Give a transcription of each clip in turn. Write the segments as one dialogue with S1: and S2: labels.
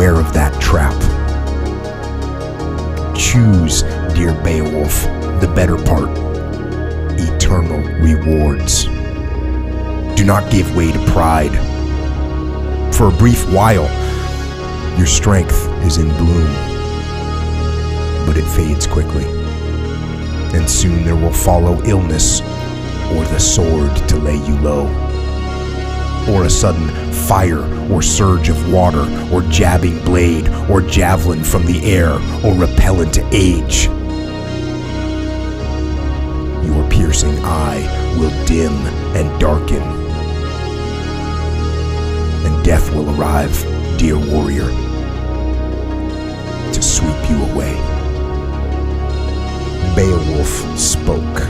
S1: beware of that trap. Choose, dear Beowulf, the better part, eternal rewards. Do not give way to pride. For a brief while, your strength is in bloom, but it fades quickly, and soon there will follow illness, or the sword to lay you low, or a sudden fire or surge of water, or jabbing blade or javelin from the air, or repellent age. Your piercing eye will dim and darken, and death will arrive, dear warrior, to sweep you away. Beowulf spoke.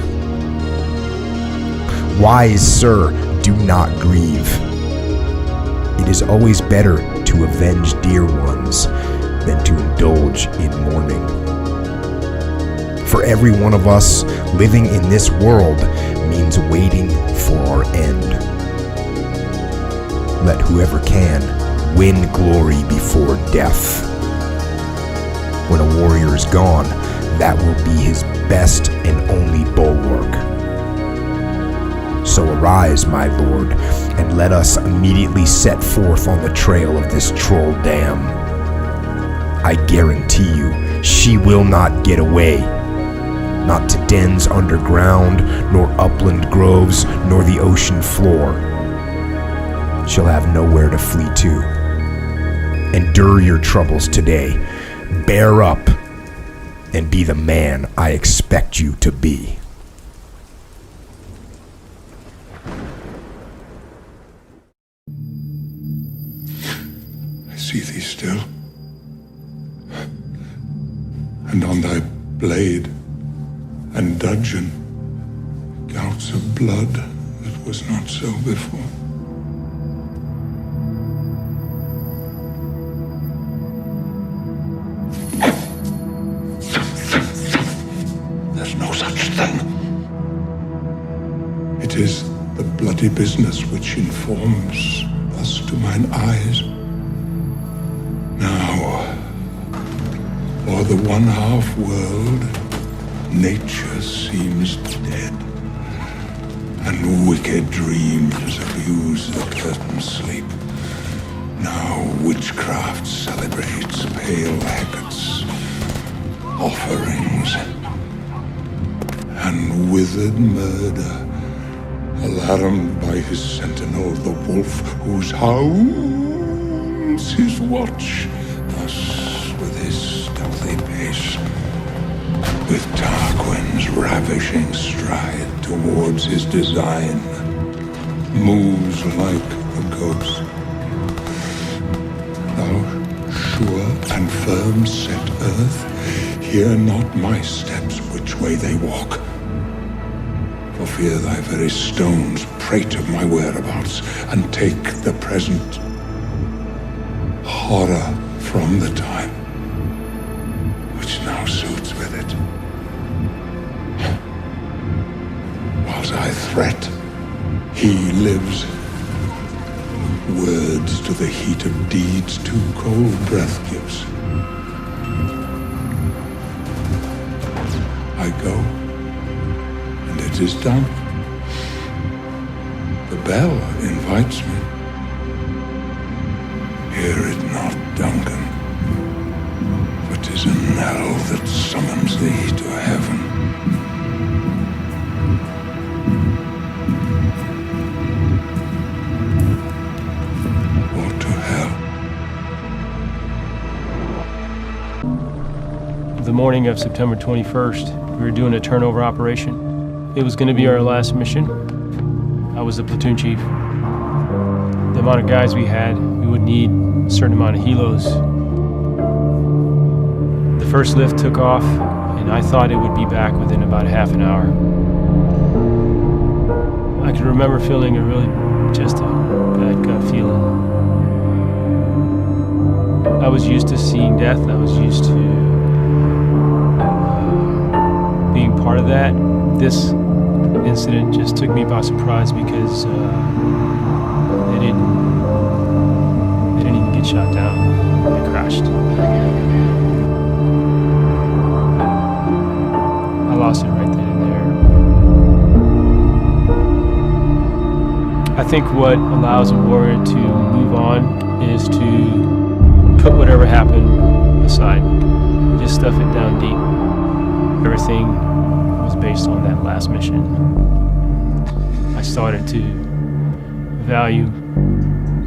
S1: Wise sir, do not grieve. It is always better to avenge dear ones than to indulge in mourning. For every one of us living in this world means waiting for our end. Let whoever can win glory before death. When a warrior is gone, that will be his best and only bulwark. So arise, my lord, and let us immediately set forth on the trail of this troll dam. I guarantee you, she will not get away. Not to dens underground, nor upland groves, nor the ocean floor. She'll have nowhere to flee to. Endure your troubles today. Bear up and be the man I expect you to be.
S2: I see thee still, and on thy blade and dudgeon gouts of blood that was not so before. There's no such thing. It is the bloody business which informs us to mine eyes. Now, o'er the one-half world, nature seems dead, and wicked dreams abuse the curtain's sleep. Now witchcraft celebrates pale Hecate's offerings, and withered murder, alarmed by his sentinel, the wolf whose howls his watch, thus with his stealthy pace, with Tarquin's ravishing stride towards his design, moves like a ghost. Thou sure and firm set earth, hear not my steps which way they walk. For fear thy very stones prate of my whereabouts, and take the present horror from the time which now suits with it. Whilst I threat, he lives. Words to the heat of deeds too cold breath gives. I go, and it is done. The bell invites me. Hear it not, Duncan, for 'tis a knell that summons thee to heaven. Or to hell.
S3: The morning of September 21st, we were doing a turnover operation. It was going to be our last mission. I was the platoon chief. The amount of guys we had, we would need a certain amount of helos. The first lift took off, and I thought it would be back within about a half an hour. I can remember feeling just a bad gut feeling. I was used to seeing death. I was used to being part of that. This incident just took me by surprise because they didn't even get shot down. It crashed. I lost it right then and there. I think what allows a warrior to move on is to put whatever happened aside. Just stuff it down deep. Everything was based on that last mission. I started to value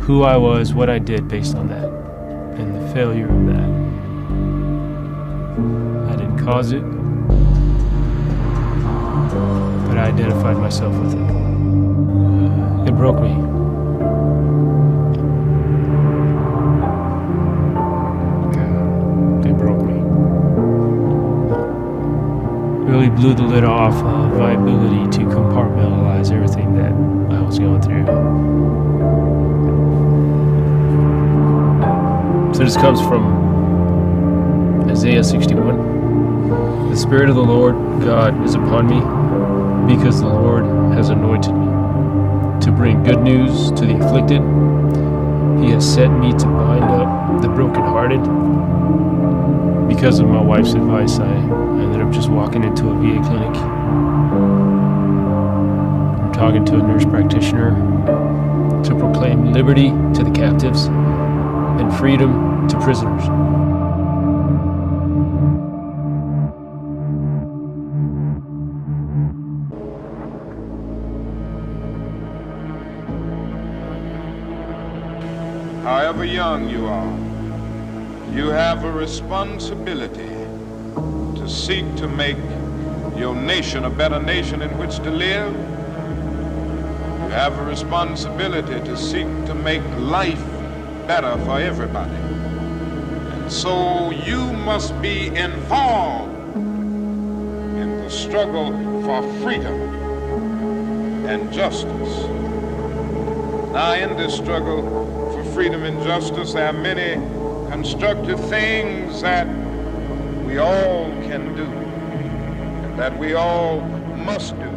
S3: who I was, what I did based on that, and the failure of that. I didn't cause it, but I identified myself with it. It broke me. It broke me. Really blew the lid off of my ability to compartmentalize everything that I was going through. So this comes from Isaiah 61. The Spirit of the Lord God is upon me, because the Lord has anointed me to bring good news to the afflicted. He has sent me to bind up the brokenhearted. Because of my wife's advice, I ended up just walking into a VA clinic. I'm talking to a nurse practitioner to proclaim liberty to the captives and freedom to prisoners.
S4: However young you are, you have a responsibility to seek to make your nation a better nation in which to live. You have a responsibility to seek to make life better for everybody. And so you must be involved in the struggle for freedom and justice. Now, in this struggle for freedom and justice, there are many constructive things that we all can do and that we all must do.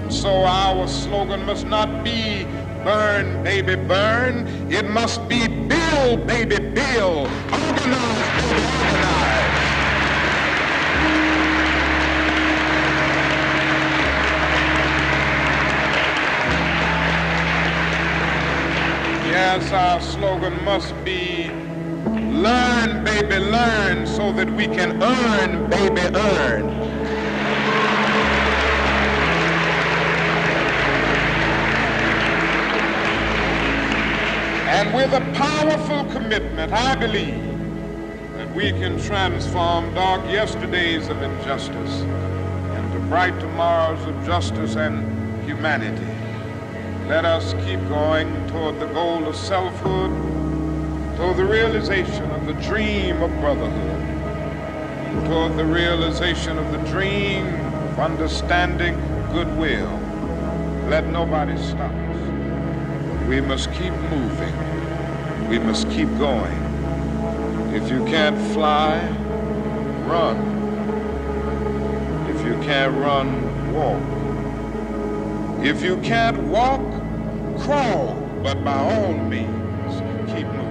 S4: And so our slogan must not be burn, baby, burn. It must be build, baby, build. Organize, baby, organize. Yes, our slogan must be learn, baby, learn, so that we can earn, baby, earn. And with a powerful commitment, I believe that we can transform dark yesterdays of injustice into bright tomorrows of justice and humanity. Let us keep going toward the goal of selfhood, toward the realization of the dream of brotherhood, and toward the realization of the dream of understanding goodwill. Let nobody stop us. We must keep moving. We must keep going. If you can't fly, run. If you can't run, walk. If you can't walk, crawl, but by all means, keep moving.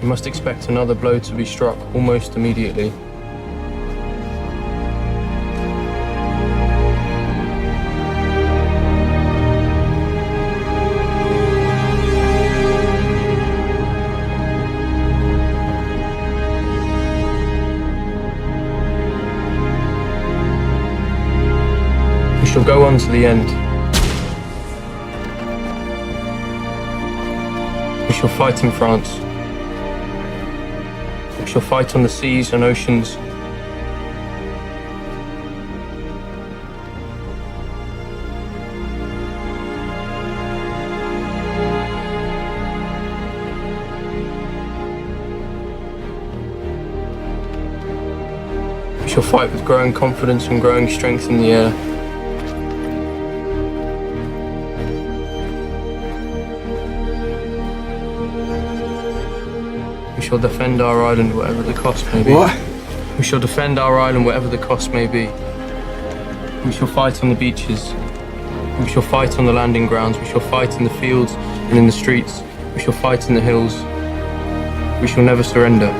S5: You must expect another blow to be struck almost immediately. We shall go on to the end. We shall fight in France. We shall fight on the seas and oceans. We shall fight with growing confidence and growing strength in the air. We shall defend our island whatever the cost may be.
S6: What?
S5: We shall defend our island whatever the cost may be. We shall fight on the beaches. We shall fight on the landing grounds. We shall fight in the fields and in the streets. We shall fight in the hills. We shall never surrender.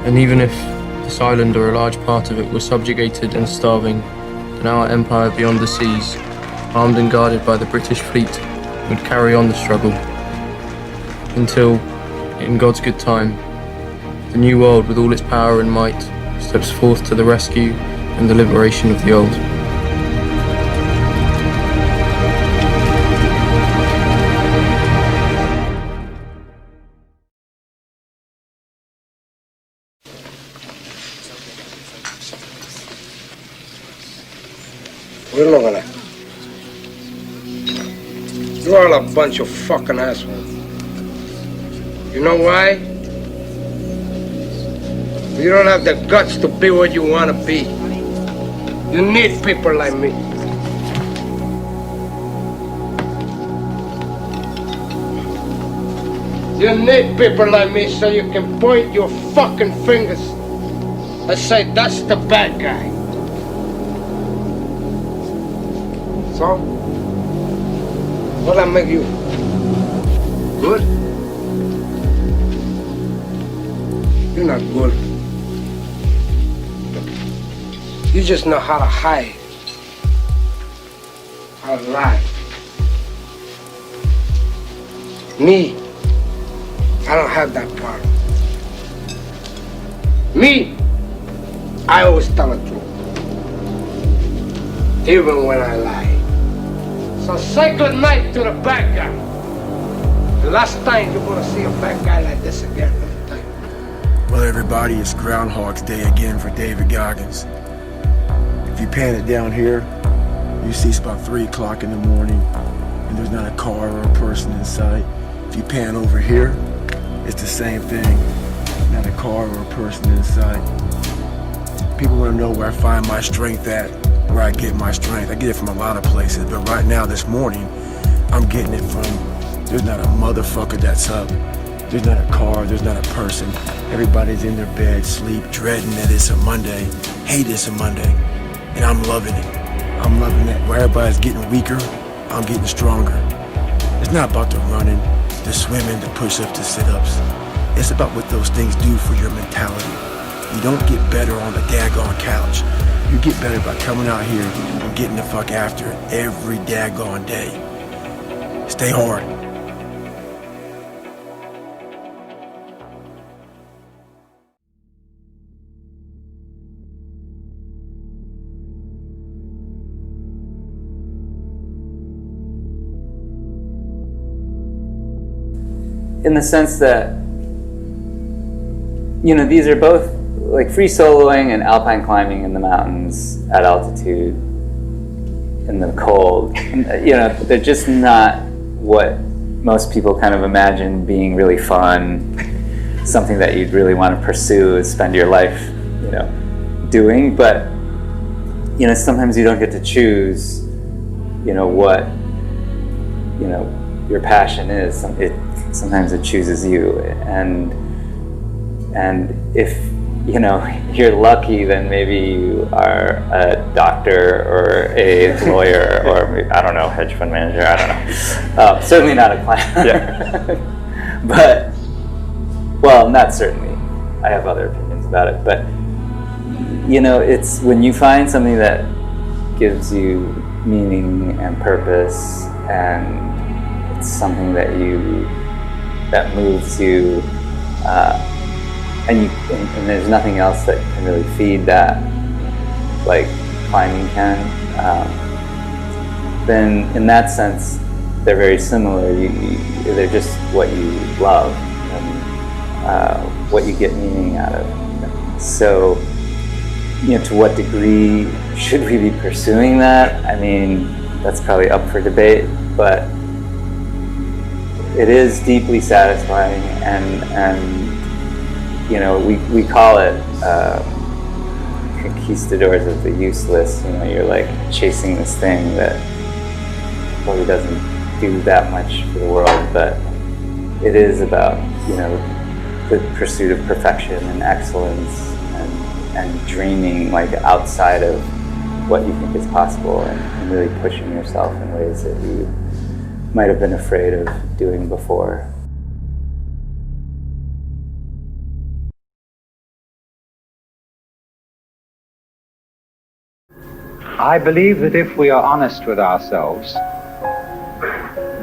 S5: And even if this island or a large part of it was subjugated and starving, then our empire beyond the seas, armed and guarded by the British fleet, would carry on the struggle until, in God's good time, the new world with all its power and might steps forth to the rescue and the liberation of the old.
S6: We're not gonna. You're all a bunch of fucking assholes. You know why? You don't have the guts to be what you want to be. You need people like me. You need people like me so you can point your fucking fingers and say, that's the bad guy. So, what'll I make you? Good? You're not good. You just know how to hide, how to lie. Me, I don't have that problem. Me, I always tell the truth, even when I lie. So say good night to the bad guy. The last time you're gonna see a bad guy like this again.
S7: Well, everybody, it's Groundhog's Day again for David Goggins. If you pan it down here, you see it's about 3 o'clock in the morning and there's not a car or a person in sight. If you pan over here, it's the same thing. Not a car or a person in sight. People want to know where I find my strength at, where I get my strength. I get it from a lot of places, but right now, this morning, I'm getting it from, there's not a motherfucker that's up. There's not a car, there's not a person. Everybody's in their bed, sleep, dreading that it's a Monday, hate it's a Monday, and I'm loving it. I'm loving that where everybody's getting weaker, I'm getting stronger. It's not about the running, the swimming, the push-ups, the sit-ups. It's about what those things do for your mentality. You don't get better on the daggone couch. You get better by coming out here and getting the fuck after it every daggone day. Stay hard.
S8: In the sense that, you know, these are both like free soloing and alpine climbing in the mountains at altitude in the cold. You know, they're just not what most people kind of imagine being really fun, something that you'd really want to pursue, spend your life, you know, doing. But, you know, sometimes you don't get to choose, you know, what, you know, your passion is. Sometimes it chooses you, and if, you know, you're lucky, then maybe you are a doctor or a lawyer or, I don't know, hedge fund manager, I don't know. Certainly not a climber. Yeah. But, well, not certainly. I have other opinions about it. But, you know, it's when you find something that gives you meaning and purpose, and it's something that moves you, and there's nothing else that can really feed that, like climbing can. Then, in that sense, they're very similar. They're just what you love and what you get meaning out of. So, to what degree should we be pursuing that? I mean, that's probably up for debate, but it is deeply satisfying, and we call it conquistadors of the useless. You're like chasing this thing that probably doesn't do that much for the world, but it is about the pursuit of perfection and excellence, and dreaming like outside of what you think is possible, and really pushing yourself in ways that you might have been afraid of doing before.
S9: I believe that if we are honest with ourselves,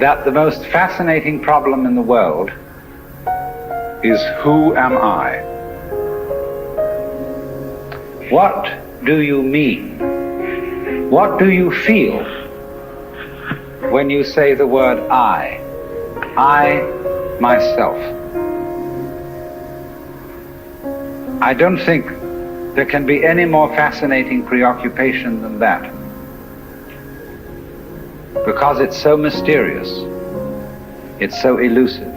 S9: that the most fascinating problem in the world is, who am I? What do you mean? What do you feel when you say the word I? I, myself. I don't think there can be any more fascinating preoccupation than that, because it's so mysterious, it's so elusive.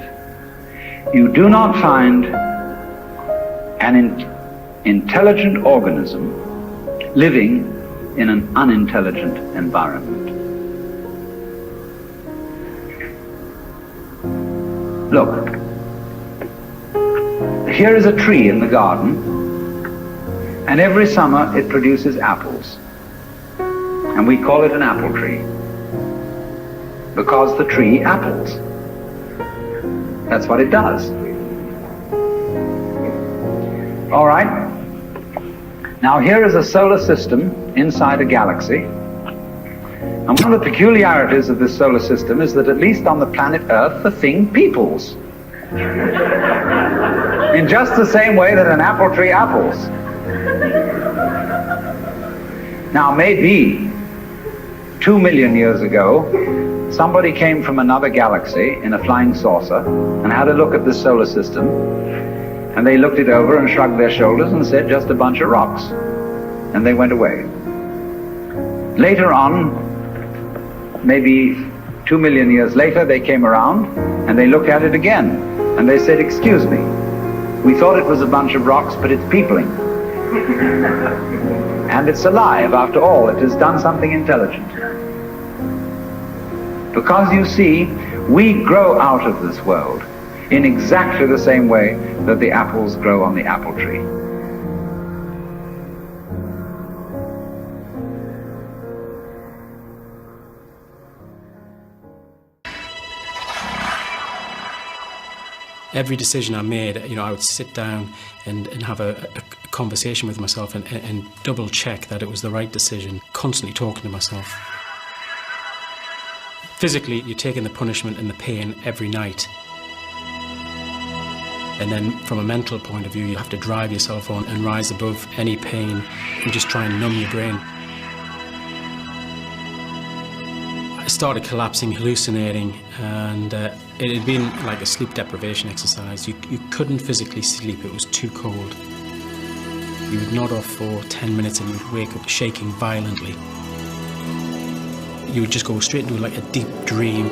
S9: You do not find an intelligent organism living in an unintelligent environment. Look, here is a tree in the garden, and every summer it produces apples, and we call it an apple tree because the tree apples. That's what it does. All right. Now here is a solar system inside a galaxy, and one of the peculiarities of this solar system is that, at least on the planet Earth, the thing peoples in just the same way that an apple tree apples. Now, maybe 2 million years ago, somebody came from another galaxy in a flying saucer and had a look at this solar system, and they looked it over and shrugged their shoulders and said, just a bunch of rocks, and they went away. Later on, maybe 2 million years later, they came around and they looked at it again, and they said, excuse me, we thought it was a bunch of rocks, but it's peopling. And it's alive. After all, it has done something intelligent. Because you see, we grow out of this world in exactly the same way that the apples grow on the apple tree.
S10: Every decision I made, I would sit down and have a conversation with myself and double check that it was the right decision, constantly talking to myself. Physically, you're taking the punishment and the pain every night. And then from a mental point of view, you have to drive yourself on and rise above any pain and just try and numb your brain. I started collapsing, hallucinating, and it had been like a sleep deprivation exercise. You couldn't physically sleep, it was too cold. You would nod off for 10 minutes and you'd wake up shaking violently. You would just go straight into like a deep dream.